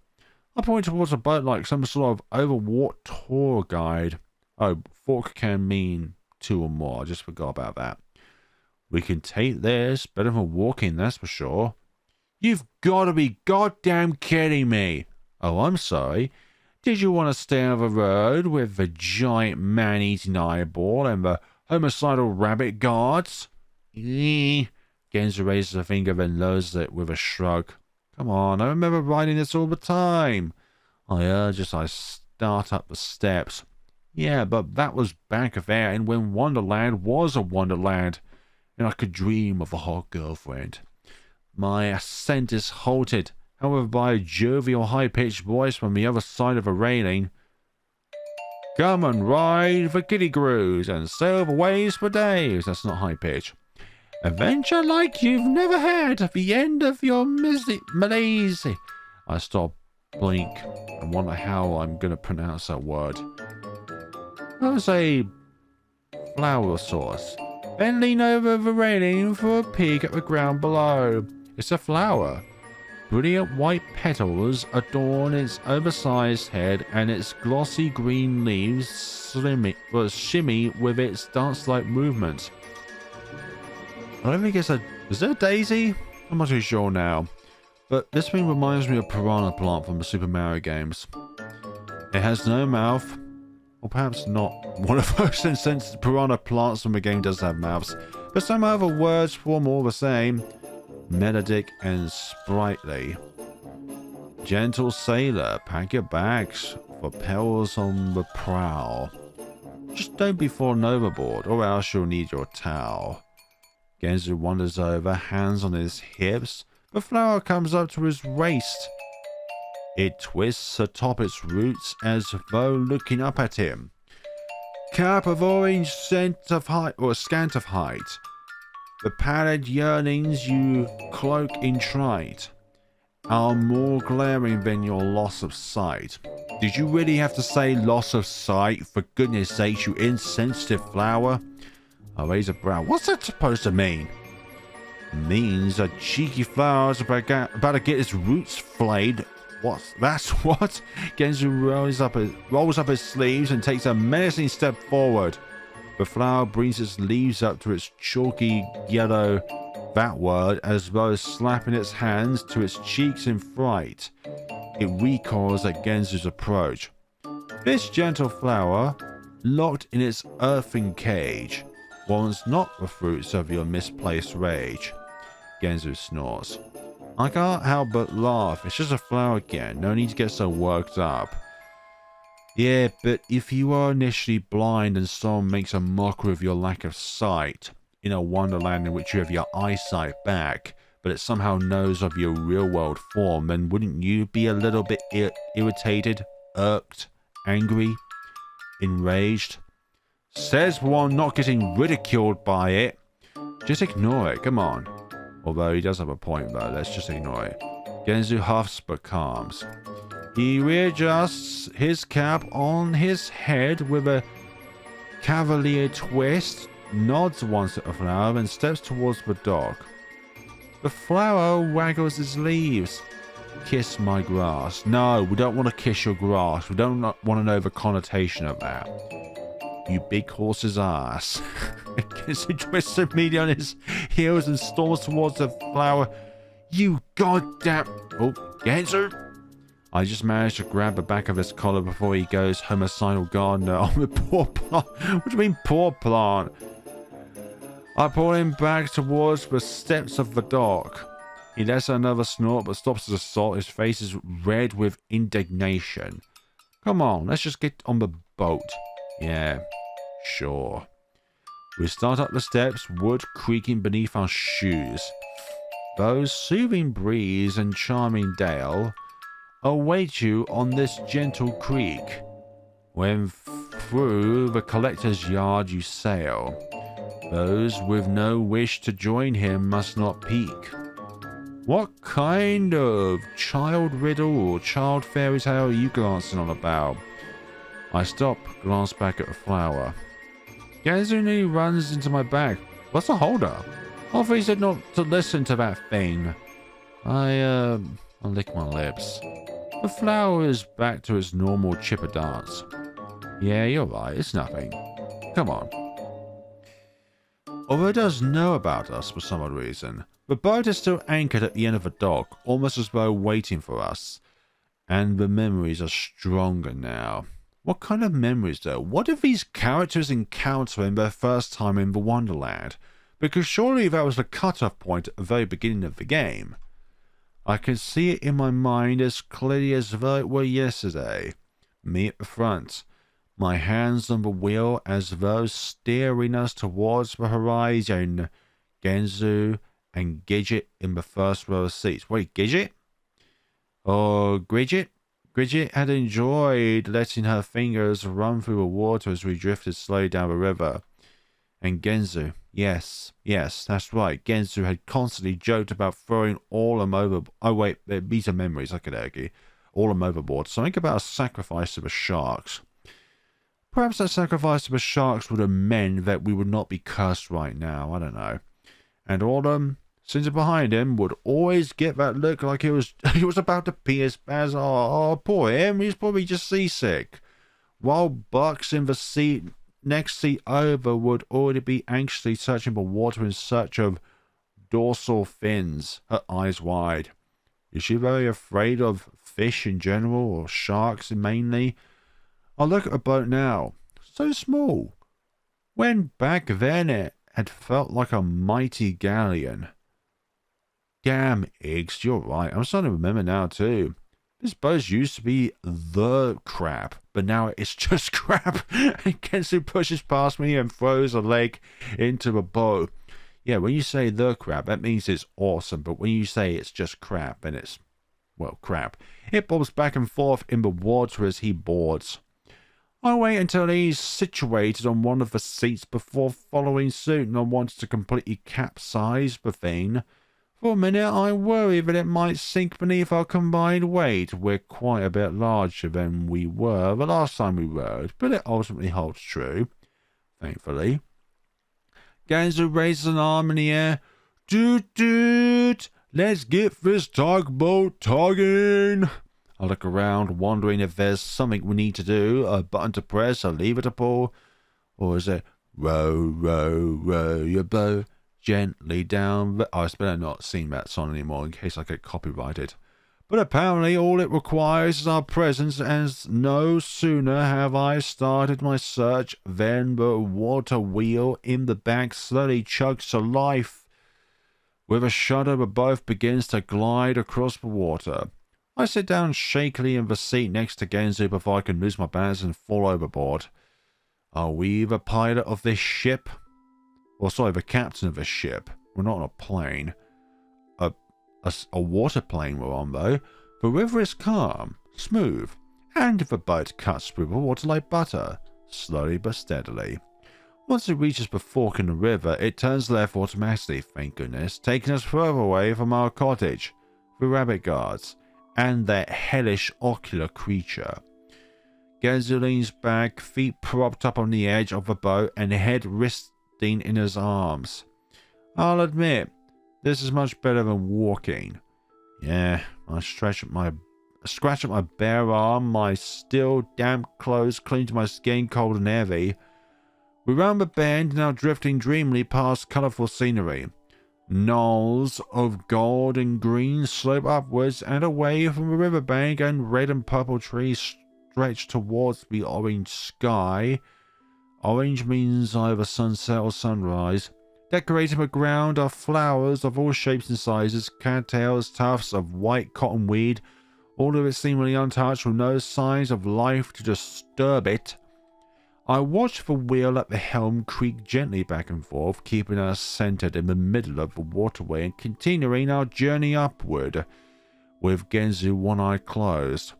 I point towards a boat like some sort of overwrought tour guide. Oh, fork can mean two or more. I just forgot about that. We can take this. Better than walking, that's for sure. You've got to be goddamn kidding me. Oh, I'm sorry. Did you want to stay on the road with the giant man-eating eyeball and the homicidal rabbit guards? Genzu raises a finger then lowers it with a shrug. Come on, I remember riding this all the time. I urge as I start up the steps. Yeah, but that was back there and when Wonderland was a wonderland, and I could dream of a hot girlfriend. My ascent is halted, however, by a jovial high-pitched voice from the other side of the railing. Come and ride the kiddie cruise and sail the waves for days. That's not high-pitch. Adventure like you've never had at the end of your malaise. I stop, blink, and wonder how I'm going to pronounce that word. That was a flower source. Then lean over the railing for a peek at the ground below. It's a flower. Brilliant white petals adorn its oversized head, and its glossy green leaves shimmy with its dance-like movements. I don't think it's a... Is there a daisy? I'm not too sure now. But this thing reminds me of Piranha Plant from the Super Mario games. It has no mouth. Or perhaps not one of those, since Piranha Plants from the game does have mouths. But some other words form all the same. Melodic and sprightly. Gentle sailor, pack your bags for perils on the prowl. Just don't be fallen overboard, or else you'll need your towel. Genzu wanders over, hands on his hips. The flower comes up to his waist. It twists atop its roots as though looking up at him. Cap of orange scent of height, or scant of height. The pallid yearnings you cloak in trite are more glaring than your loss of sight. Did you really have to say loss of sight? For goodness sake, you insensitive flower. I raise a brow. What's that supposed to mean? It means a cheeky flower's about to get its roots flayed. That's what? Genzu rolls up his sleeves and takes a menacing step forward. The flower brings its leaves up to its chalky yellow that word as well as slapping its hands to its cheeks in fright. It recoils at Genzu's approach. This gentle flower, locked in its earthen cage, wants not the fruits of your misplaced rage. Genzu snorts. I can't help but laugh. It's just a flower again. No need to get so worked up. Yeah, but if you are initially blind and someone makes a mockery of your lack of sight, in a wonderland in which you have your eyesight back, but it somehow knows of your real-world form, then wouldn't you be a little bit irritated, irked, angry, enraged? Says one not getting ridiculed by it. Just ignore it, come on. Although he does have a point though, let's just ignore it. Genzu huffs but calms. He readjusts his cap on his head with a cavalier twist, nods once at the flower, and steps towards the dock. The flower waggles its leaves. Kiss my grass. No, we don't want to kiss your grass. We don't want to know the connotation of that. You big horse's ass. Genzu twists immediately on his heels and storms towards the flower. You goddamn... Oh, Genzu! I just managed to grab the back of his collar before he goes homicidal gardener on the poor plant. What do you mean, poor plant? I pull him back towards the steps of the dock. He lets out another snort but stops at a salt. His face is red with indignation. Come on, let's just get on the boat. Yeah, sure. We start up the steps, wood creaking beneath our shoes. Those soothing breeze and charming dale await you on this gentle creek. When through the collector's yard you sail, those with no wish to join him must not peek. What kind of child riddle or child fairy tale are you glancing on about? I stop, glance back at the flower. Genzu nearly runs into my bag. What's the holdup? I thought he said not to listen to that thing. I lick my lips. The flower is back to its normal chipper dance. Yeah, you're right, it's nothing. Come on. Although it does know about us for some odd reason, the boat is still anchored at the end of the dock, almost as though waiting for us. And the memories are stronger now. What kind of memories though? What if these characters encounter him their first time in the Wonderland? Because surely that was the cut-off point at the very beginning of the game. I can see it in my mind as clearly as though it were yesterday. Me at the front, my hands on the wheel as though steering us towards the horizon. Genzu and Gidget in the first row of seats. Wait, Gidget? Or Gridget? Gridget had enjoyed letting her fingers run through the water as we drifted slowly down the river. And Genzu, yes, that's right. Genzu had constantly joked about throwing all them over. Oh wait, these are memories, I could argue. All them overboard. Something about a sacrifice to the sharks. Perhaps that sacrifice to the sharks would have meant that we would not be cursed right now. I don't know. And Autumn, sitting behind him, would always get that look like he was about to pee his pants. Oh, poor him. He's probably just seasick. While Bucks in the next seat over would already be anxiously searching for water in search of dorsal fins, her eyes wide. Is she very afraid of fish in general, or sharks mainly? I look at a boat now. So small. When back then it had felt like a mighty galleon. Damn, Iggs, you're right. I'm starting to remember now too. This boat used to be the crap, but now it's just crap. And Kensu pushes past me and throws a leg into the boat. Yeah, when you say the crap, that means it's awesome. But when you say it's just crap, and it's, well, crap. It bobs back and forth in the water as he boards. I wait until he's situated on one of the seats before following suit, and I wanted to completely capsize the thing. For a minute, I worry that it might sink beneath our combined weight. We're quite a bit larger than we were the last time we rode, but it ultimately holds true, thankfully. Genzu raises an arm in the air. Doot doot! Let's get this tugboat tugging! I look around, wondering if there's something we need to do, a button to press, a lever to pull, or is it row, row, row your boat gently down the... Oh, it's better not sing that song anymore in case I get copyrighted. But apparently all it requires is our presence, as no sooner have I started my search than the water wheel in the back slowly chugs to life. With a shudder, the boat begins to glide across the water. I sit down shakily in the seat next to Genzu before I can lose my balance and fall overboard. Are we the pilot of this ship? Or sorry, the captain of this ship. We're not on a plane. A water plane we're on, though. The river is calm, smooth, and the boat cuts through the water like butter, slowly but steadily. Once it reaches the fork in the river, it turns left automatically, thank goodness, taking us further away from our cottage, the rabbit guards, and that hellish ocular creature. Genzu leans back, feet propped up on the edge of the boat and head resting in his arms. I'll admit, this is much better than walking. Yeah, I scratch at my bare arm, my still damp clothes cling to my skin, cold and heavy. We round the bend, now drifting dreamily past colourful scenery. Knolls of gold and green slope upwards and away from the riverbank, and red and purple trees stretch towards the orange sky. Orange means either sunset or sunrise. Decorating the ground are flowers of all shapes and sizes, cattails, tufts of white cottonweed, all of it seemingly untouched with no signs of life to disturb it. I watched the wheel at the helm creak gently back and forth, keeping us centered in the middle of the waterway and continuing our journey upward, with Genzu one-eye closed.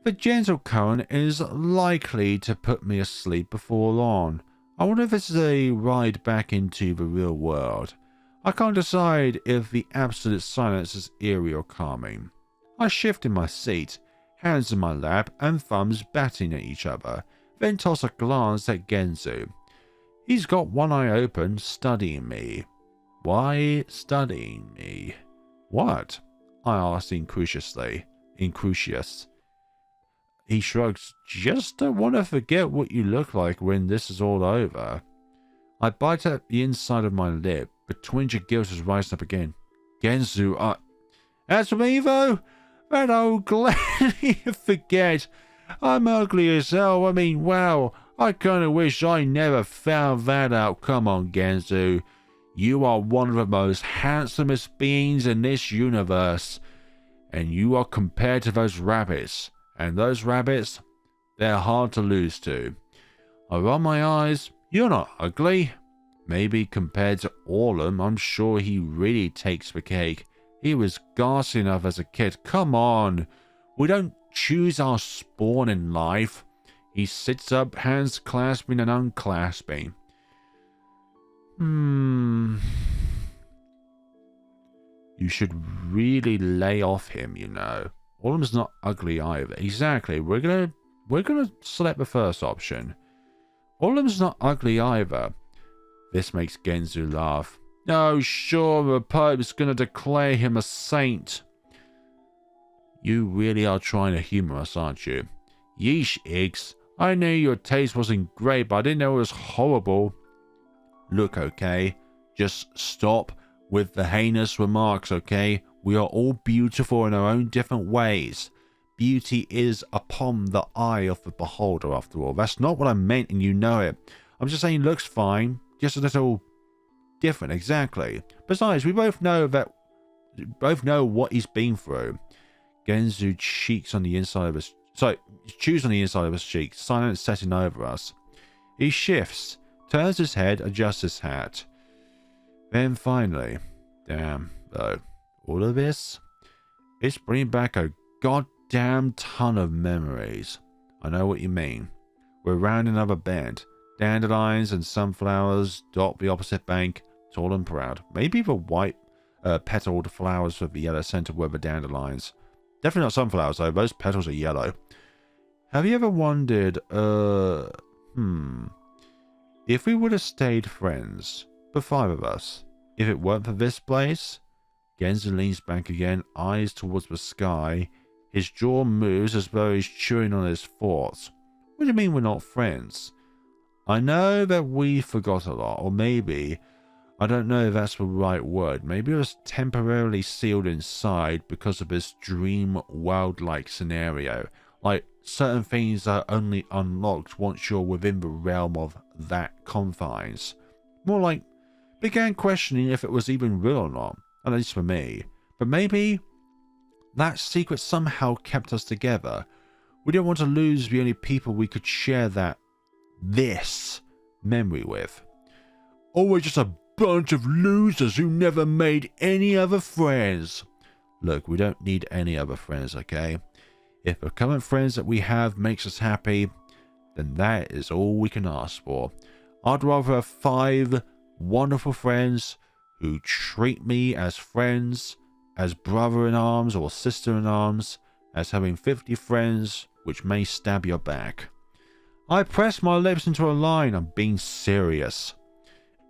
The gentle current is likely to put me asleep before long. I wonder if this is a ride back into the real world. I can't decide if the absolute silence is eerie or calming. I shift in my seat, hands in my lap and thumbs batting at each other, then toss a glance at Genzu. He's got one eye open, studying me. Why studying me? What? I asked incredulously. Incredulous. He shrugs. Just don't want to forget what you look like when this is all over. I bite at the inside of my lip, but twinge of guilt is rising up again. Genzu, as for me though, that old gladly forget. I'm ugly as hell. I mean, wow. I kinda wish I never found that out. Come on, Genzu. You are one of the most handsomest beings in this universe. And you are compared to those rabbits. And those rabbits, they're hard to lose to. I roll my eyes. You're not ugly. Maybe compared to Orlum, I'm sure he really takes the cake. He was gassy enough as a kid. Come on. We don't choose our spawn in life. He sits up, hands clasping and unclasping. You should really lay off him, you know. Orlum's not ugly either. Exactly. We're gonna select the first option. Orlum's not ugly either. This makes Genzu laugh. Oh, sure, the Pope's gonna declare him a saint. You really are trying to humor us, aren't you? Yeesh, Iggs. I knew your taste wasn't great, but I didn't know it was horrible. Look, okay? Just stop with the heinous remarks, okay? We are all beautiful in our own different ways. Beauty is upon the eye of the beholder, after all. That's not what I meant, and you know it. I'm just saying looks fine. Just a little different, exactly. Besides, we both know what he's been through. Genzu chews on the inside of his cheek, silence setting over us. He shifts, turns his head, adjusts his hat. Then finally, damn, though, all of this, it's bringing back a goddamn ton of memories. I know what you mean. We're round another bend. Dandelions and sunflowers dot the opposite bank, tall and proud. Maybe the white petaled flowers with the yellow center were the dandelions. Definitely not sunflowers though, those petals are yellow. Have you ever wondered, if we would have stayed friends, the five of us, if it weren't for this place? Genzu leans back again, eyes towards the sky. His jaw moves as though he's chewing on his thoughts. What do you mean we're not friends? I know that we forgot a lot, or maybe, I don't know if that's the right word, maybe it was temporarily sealed inside because of this dream world-like scenario. Like, certain things are only unlocked once you're within the realm of that confines. More like, began questioning if it was even real or not, at least for me. But maybe that secret somehow kept us together. We didn't want to lose the only people we could share this memory with. Or we're just a bunch of losers who never made any other friends. Look, we don't need any other friends, okay? If the current friends that we have makes us happy, then that is all we can ask for. I'd rather have 5 wonderful friends who treat me as friends, as brother-in-arms or sister-in-arms, as having 50 friends which may stab your back. I press my lips into a line. I'm being serious.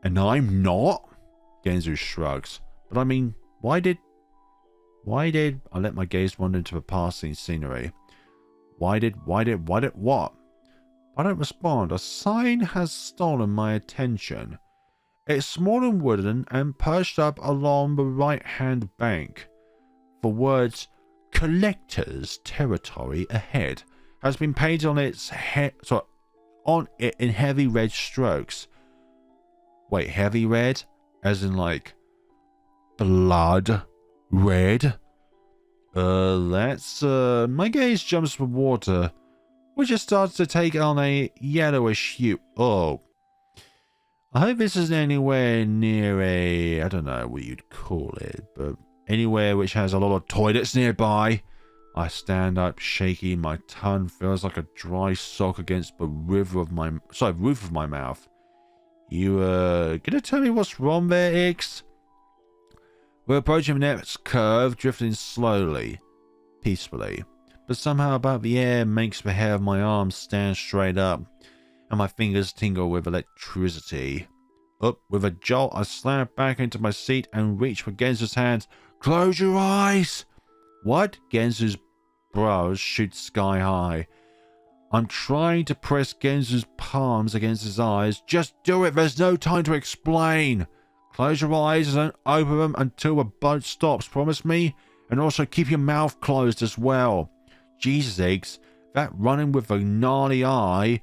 And I'm not? Genzu shrugs. But I mean, why did I let my gaze wander into the passing scenery? Why did what? I don't respond. A sign has stolen my attention. It's small and wooden and perched up along the right-hand bank. The words "Collector's Territory Ahead" has been painted on its on it in heavy red strokes. Wait, heavy red? As in like blood red? My gaze jumps to water, which just starts to take on a yellowish hue. Oh. I hope this isn't anywhere near I don't know what you'd call it, but anywhere which has a lot of toilets nearby. I stand up, shaky. My tongue feels like a dry sock against the roof of my mouth. You, gonna tell me what's wrong there, Ix? We're approaching the next curve, drifting slowly, peacefully. But somehow about the air makes the hair of my arms stand straight up, and my fingers tingle with electricity. Up with a jolt, I slam back into my seat and reach for Genzu's hands. Close your eyes! What? Genzu's brows shoot sky high. I'm trying to press Genzu's palms against his eyes. Just do it, there's no time to explain. Close your eyes and don't open them until the boat stops, promise me? And also keep your mouth closed as well. Jesus, Eggs, that running with a gnarly eye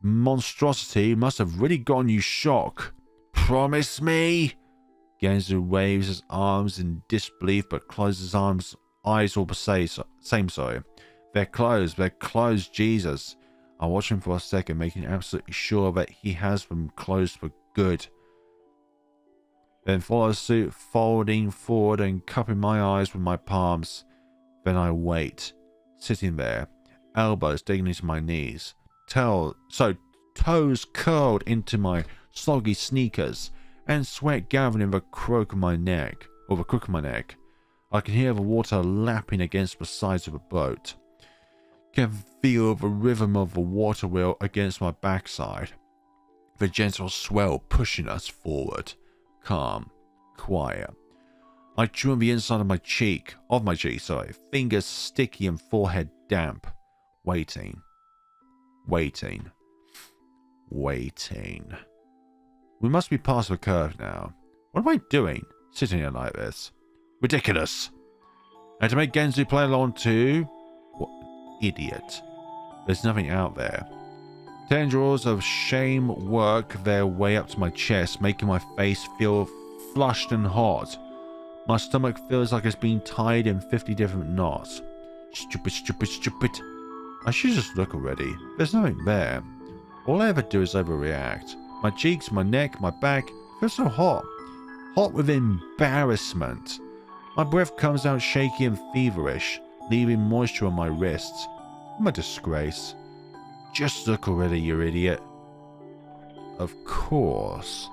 monstrosity must have really gotten you shock. Promise me? Genzu waves his arms in disbelief but closes his eyes all the same. They're closed, Jesus. I watch him for a second, making absolutely sure that he has them closed for good. Then follow suit, folding forward and cupping my eyes with my palms. Then I wait, sitting there, elbows digging into my knees, toes curled into my soggy sneakers, and sweat gathering in the crook of my neck. I can hear the water lapping against the sides of the boat. Can feel the rhythm of the water wheel against my backside. The gentle swell pushing us forward. Calm. Quiet. I chew on the inside of my cheek, fingers sticky and forehead damp. Waiting. We must be past the curve now. What am I doing, sitting here like this? Ridiculous. And to make Genzu play along too? What idiot. There's nothing out there. Tendrils of shame work their way up to my chest, making my face feel flushed and hot. My stomach feels like it's been tied in 50 different knots. Stupid. I should just look already. There's nothing there. All I ever do is overreact. My cheeks, my neck, my back feel so hot. Hot with embarrassment. My breath comes out shaky and feverish, leaving moisture on my wrists. I'm a disgrace. Just look already, you idiot. Of course,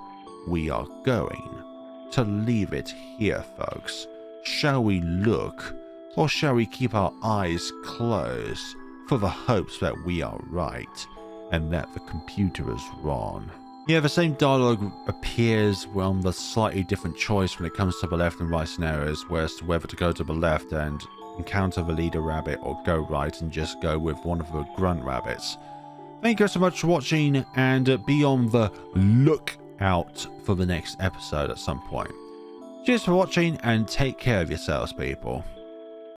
we are going to leave it here, folks. Shall we look, or shall we keep our eyes closed for the hopes that we are right and that the computer is wrong? Yeah, the same dialogue appears on the slightly different choice when it comes to the left and right scenarios, whereas to whether to go to the left and encounter the leader rabbit or go right and just go with one of the grunt rabbits. Thank you so much for watching, and be on the lookout for the next episode at some point. Cheers for watching and take care of yourselves, people.